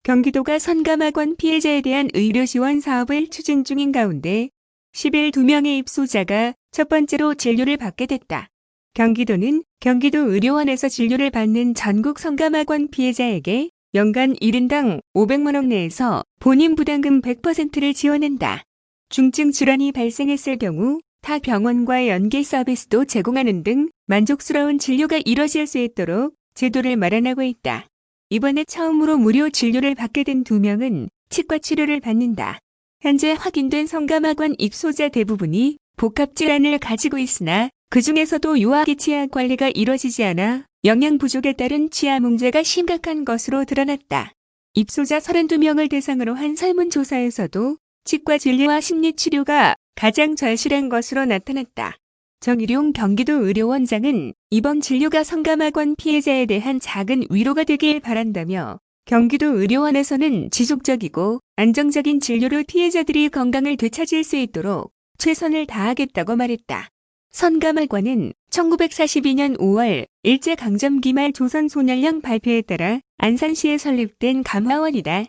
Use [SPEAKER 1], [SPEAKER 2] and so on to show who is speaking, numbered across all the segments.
[SPEAKER 1] 경기도가 선감학원 피해자에 대한 의료 지원 사업을 추진 중인 가운데 10일 2명의 입소자가 첫 번째로 진료를 받게 됐다. 경기도는 경기도 의료원에서 진료를 받는 전국 선감학원 피해자에게 연간 1인당 500만 원 내에서 본인 부담금 100%를 지원한다. 중증 질환이 발생했을 경우 타 병원과의 연계 서비스도 제공하는 등 만족스러운 진료가 이뤄질 수 있도록 제도를 마련하고 있다. 이번에 처음으로 무료 진료를 받게 된 2명은 치과 치료를 받는다. 현재 확인된 성감학원 입소자 대부분이 복합질환을 가지고 있으나 그 중에서도 유아기 치아 관리가 이뤄지지 않아 영양 부족에 따른 치아 문제가 심각한 것으로 드러났다. 입소자 32명을 대상으로 한 설문조사에서도 치과 진료와 심리치료가 가장 절실한 것으로 나타났다. 정일용 경기도 의료원장은 이번 진료가 성감학원 피해자에 대한 작은 위로가 되길 바란다며 경기도 의료원에서는 지속적이고 안정적인 진료로 피해자들이 건강을 되찾을 수 있도록 최선을 다하겠다고 말했다. 선감학원은 1942년 5월 일제강점기 말 조선소년령 발표에 따라 안산시에 설립된 감화원이다.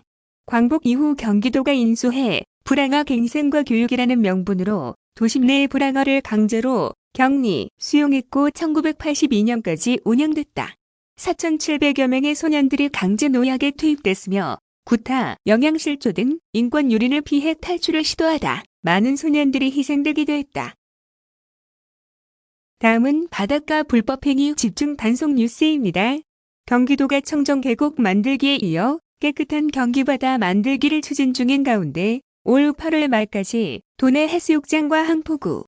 [SPEAKER 1] 광복 이후 경기도가 인수해 불황어 갱생과 교육이라는 명분으로 도심 내의 불황어를 강제로 격리, 수용했고 1982년까지 운영됐다. 4,700여 명의 소년들이 강제 노약에 투입됐으며 구타, 영양실조 등 인권 유린을 피해 탈출을 시도하다 많은 소년들이 희생되기도 했다. 다음은 바닷가 불법행위 집중 단속 뉴스입니다. 경기도가 청정 계곡 만들기에 이어 깨끗한 경기바다 만들기를 추진 중인 가운데 올 8월 말까지 도내 해수욕장과 항포구,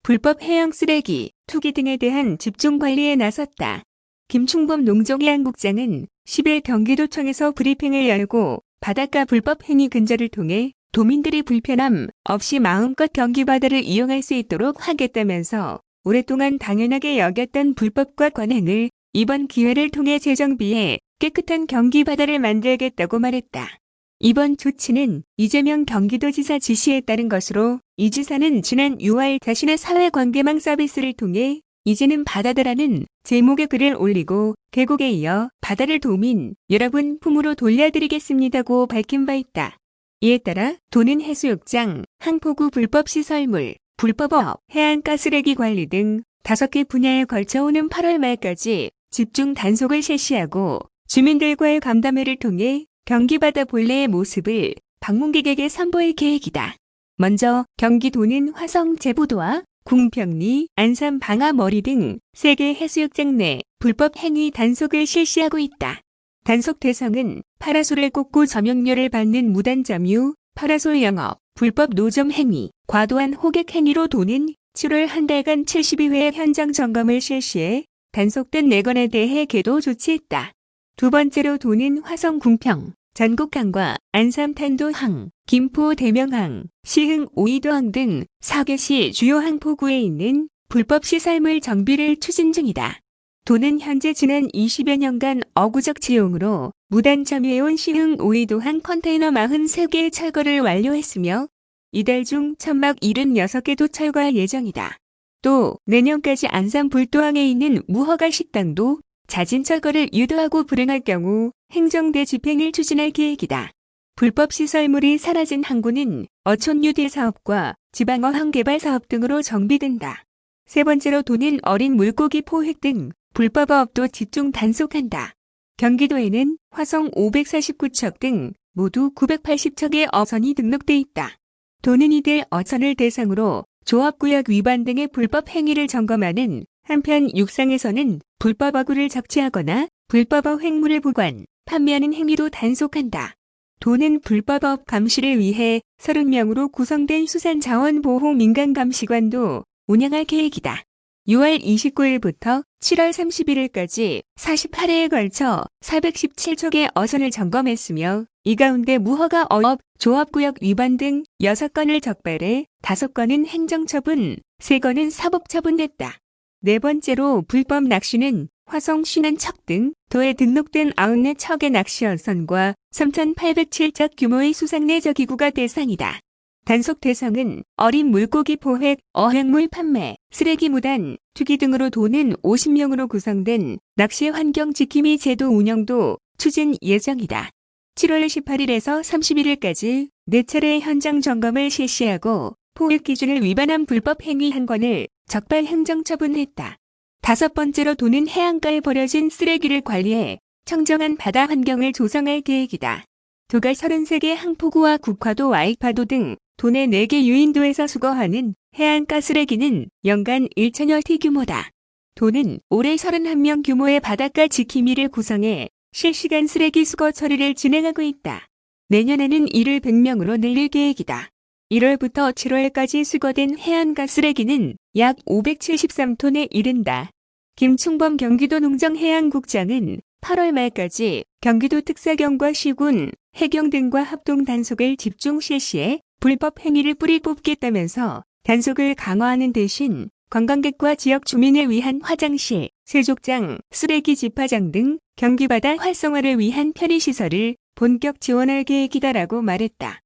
[SPEAKER 1] 불법 해양 쓰레기, 투기 등에 대한 집중 관리에 나섰다. 김충범 농정해양국장은 10일 경기도청에서 브리핑을 열고 바닷가 불법 행위 근절을 통해 도민들이 불편함 없이 마음껏 경기바다를 이용할 수 있도록 하겠다면서 오랫동안 당연하게 여겼던 불법과 관행을 이번 기회를 통해 재정비해 깨끗한 경기바다를 만들겠다고 말했다. 이번 조치는 이재명 경기도지사 지시에 따른 것으로 이 지사는 지난 6월 자신의 사회관계망 서비스를 통해 이제는 바다다라는 제목의 글을 올리고 계곡에 이어 바다를 도민 여러분 품으로 돌려드리겠습니다고 밝힌 바 있다. 이에 따라 도는 해수욕장, 항포구 불법시설물, 불법업, 해안가스레기 관리 등 5개 분야에 걸쳐 오는 8월 말까지 집중 단속을 실시하고 주민들과의 간담회를 통해 경기바다 본래의 모습을 방문객에게 선보일 계획이다. 먼저 경기도는 화성 제부도와 궁평리, 안산 방아머리 등 3개 해수욕장 내 불법 행위 단속을 실시하고 있다. 단속 대상은 파라솔을 꽂고 점용료를 받는 무단점유, 파라솔 영업, 불법 노점 행위, 과도한 호객 행위로 도는 7월 한 달간 72회 현장 점검을 실시해 단속된 4건에 대해 계도 조치했다. 두 번째로 도는 화성 궁평, 전곡항과 안산 탄도항, 김포 대명항, 시흥 오이도항 등 4개시 주요 항포구에 있는 불법 시설물 정비를 추진 중이다. 도는 현재 지난 20여 년간 어구적 지용으로 무단 점유해온 시흥 오이도항 컨테이너 43개의 철거를 완료했으며 이달 중 천막 76개도 철거할 예정이다. 또 내년까지 안산 불도항에 있는 무허가 식당도 자진 철거를 유도하고 불응할 경우 행정대 집행을 추진할 계획이다. 불법 시설물이 사라진 항구는 어촌 뉴딜 사업과 지방어항 개발 사업 등으로 정비된다. 세 번째로 도는 어린 물고기 포획 등 불법어업도 집중 단속한다. 경기도에는 화성 549척 등 모두 980척의 어선이 등록돼 있다. 도는 이들 어선을 대상으로 조업구역 위반 등의 불법 행위를 점검하는 한편 육상에서는 불법 어구를 적치하거나 불법어 횡물을 보관, 판매하는 행위도 단속한다. 도는 불법업 감시를 위해 30명으로 구성된 수산자원보호 민간감시관도 운영할 계획이다. 6월 29일부터 7월 31일까지 48회에 걸쳐 417척의 어선을 점검했으며 이 가운데 무허가 어업, 조업구역 위반 등 6건을 적발해 5건은 행정처분, 3건은 사법처분됐다. 네 번째로 불법 낚시는 화성 신안척 등 도에 등록된 94척의 낚시어선과 3,807척 규모의 수상내저 기구가 대상이다. 단속 대상은 어린 물고기 포획, 어획물 판매, 쓰레기 무단, 투기 등으로 도는 50명으로 구성된 낚시 환경 지킴이 제도 운영도 추진 예정이다. 7월 18일에서 31일까지 4차례 현장 점검을 실시하고 포획 기준을 위반한 불법 행위 한 건을 적발 행정처분했다. 5번째로 도는 해안가에 버려진 쓰레기를 관리해 청정한 바다 환경을 조성할 계획이다. 도가 33개 항포구와 국화도 와이파도 등 도내 4개 유인도에서 수거하는 해안가 쓰레기는 연간 1천여 티 규모다. 도는 올해 31명 규모의 바닷가 지킴이를 구성해 실시간 쓰레기 수거 처리를 진행하고 있다. 내년에는 이를 100명으로 늘릴 계획이다. 1월부터 7월까지 수거된 해안가 쓰레기는 약 573톤에 이른다. 김충범 경기도 농정해양국장은 8월 말까지 경기도 특사경과 시군, 해경 등과 합동 단속을 집중 실시해 불법 행위를 뿌리 뽑겠다면서 단속을 강화하는 대신 관광객과 지역 주민을 위한 화장실, 세족장, 쓰레기 집화장 등 경기바다 활성화를 위한 편의시설을 본격 지원할 계획이다라고 말했다.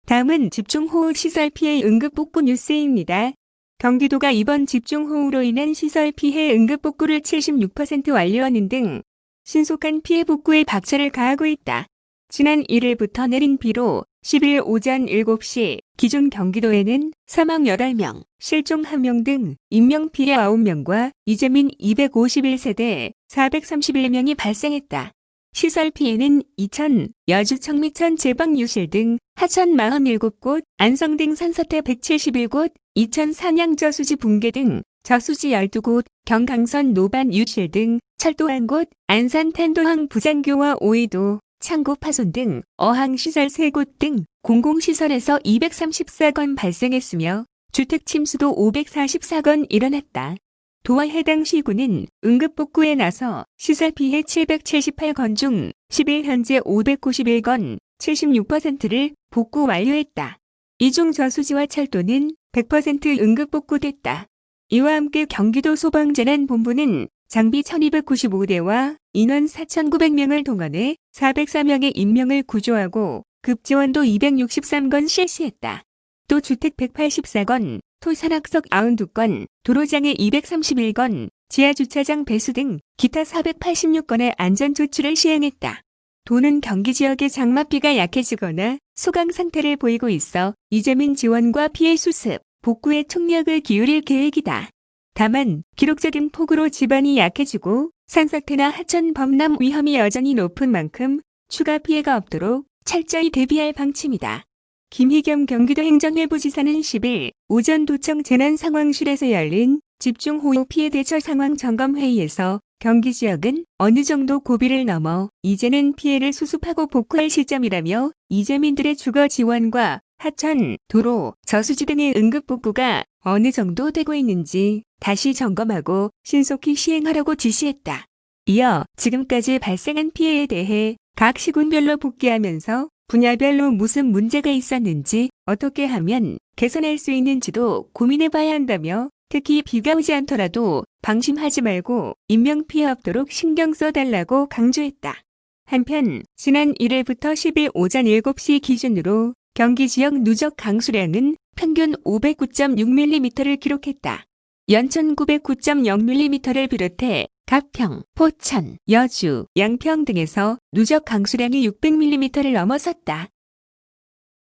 [SPEAKER 1] 다음은 집중호우 시설 피해 응급복구 뉴스입니다. 경기도가 이번 집중호우로 인한 시설 피해 응급복구를 76% 완료하는 등 신속한 피해 복구에 박차를 가하고 있다. 지난 1일부터 내린 비로 10일 오전 7시 기준 경기도에는 사망 18명, 실종 1명 등 인명피해 9명과 이재민 251세대 431명이 발생했다. 시설 피해는 이천, 여주 청미천 제방유실 등 하천 47곳, 안성 등 산사태 171곳, 이천 산양 저수지 붕괴 등 저수지 12곳, 경강선 노반 유실 등 철도 1곳, 안산 텐도항 부장교와 오이도, 창고 파손 등 어항시설 3곳 등 공공시설에서 234건 발생했으며 주택 침수도 544건 일어났다. 도와 해당 시군은 응급복구에 나서 시설 피해 778건 중 10일 현재 591건, 76%를 복구 완료했다. 이 중 저수지와 철도는 100% 응급복구됐다. 이와 함께 경기도 소방재난본부는 장비 1295대와 인원 4,900명을 동원해 404명의 인명을 구조하고 급지원도 263건 실시했다. 또 주택 184건, 토산악석 92건, 도로장애 231건, 지하주차장 배수 등 기타 486건의 안전조치를 시행했다. 도는 경기 지역의 장맛비가 약해지거나 소강 상태를 보이고 있어 이재민 지원과 피해 수습, 복구에 총력을 기울일 계획이다. 다만 기록적인 폭우로 지반이 약해지고 산사태나 하천 범람 위험이 여전히 높은 만큼 추가 피해가 없도록 철저히 대비할 방침이다. 김희겸 경기도 행정일부지사는 10일 오전 도청 재난상황실에서 열린 집중호우 피해 대처 상황 점검회의에서 경기 지역은 어느 정도 고비를 넘어 이제는 피해를 수습하고 복구할 시점이라며 이재민들의 주거 지원과 하천, 도로, 저수지 등의 응급복구가 어느 정도 되고 있는지 다시 점검하고 신속히 시행하라고 지시했다. 이어 지금까지 발생한 피해에 대해 각 시군별로 복귀하면서 분야별로 무슨 문제가 있었는지 어떻게 하면 개선할 수 있는지도 고민해봐야 한다며 특히 비가 오지 않더라도 방심하지 말고 인명피해 없도록 신경 써달라고 강조했다. 한편 지난 1일부터 10일 오전 7시 기준으로 경기 지역 누적 강수량은 평균 509.6mm를 기록했다. 연천 909.0mm를 비롯해 가평, 포천, 여주, 양평 등에서 누적 강수량이 600mm를 넘어섰다.